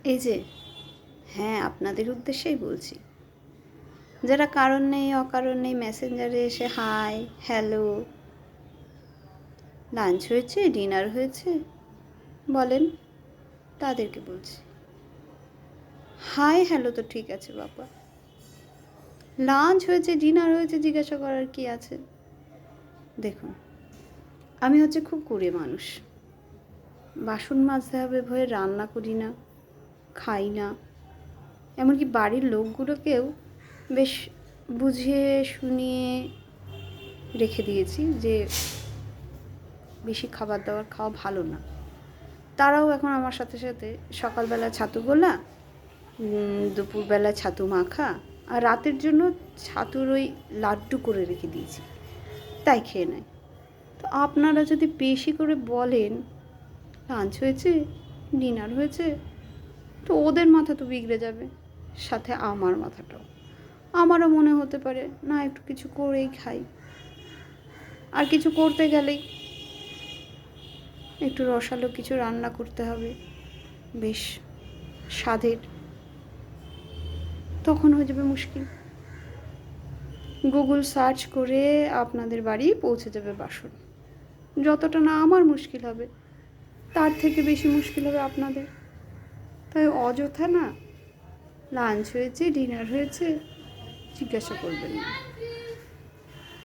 এই যে, হ্যাঁ, আপনাদের উদ্দেশ্যেই বলছি। যারা কারণ নেই অকারণ নেই মেসেঞ্জারে এসে হাই, হ্যালো, লাঞ্চ হয়েছে, ডিনার হয়েছে বলেন, তাদেরকে বলছি। হাই হ্যালো তো ঠিক আছে বাবা, লাঞ্চ হয়েছে ডিনার হয়েছে জিজ্ঞাসা করার কি আছে? দেখুন, আমি হচ্ছে খুব কুঁড়ে মানুষ, বাসন মাজতে হবে ভয়ে রান্না করি না, খাই না। এমনকি বাড়ির লোকগুলোকেও বেশ বুঝিয়ে শুনিয়ে রেখে দিয়েছি যে বেশি খাবার দাবার খাওয়া ভালো না। তারাও এখন আমার সাথে সাথে সকালবেলা ছাতু গোলা, দুপুরবেলা ছাতু মাখা, আর রাতের জন্য ছাতুর ওই লাড্ডু করে রেখে দিয়েছি, তাই খেয়ে নেয়। তো আপনারা যদি বেশি করে বলেন লাঞ্চ হয়েছে, ডিনার হয়েছে, তো ওদের মাথা তো বিগড়ে যাবে, সাথে আমার মাথাটাও। আমারও মনে হতে পারে না একটু কিছু করেই খাই, আর কিছু করতে গেলেই একটু রসালো কিছু রান্না করতে হবে বেশ স্বাদের, তখন হয়ে যাবে মুশকিল। গুগল সার্চ করে আপনাদের বাড়ি পৌঁছে যাবে বাসন। যতটা না আমার মুশকিল হবে, তার থেকে বেশি মুশকিল হবে আপনাদের। তাই অযথা না লাঞ্চ হয়েছে ডিনার হয়েছে জিজ্ঞাসা করবেন না।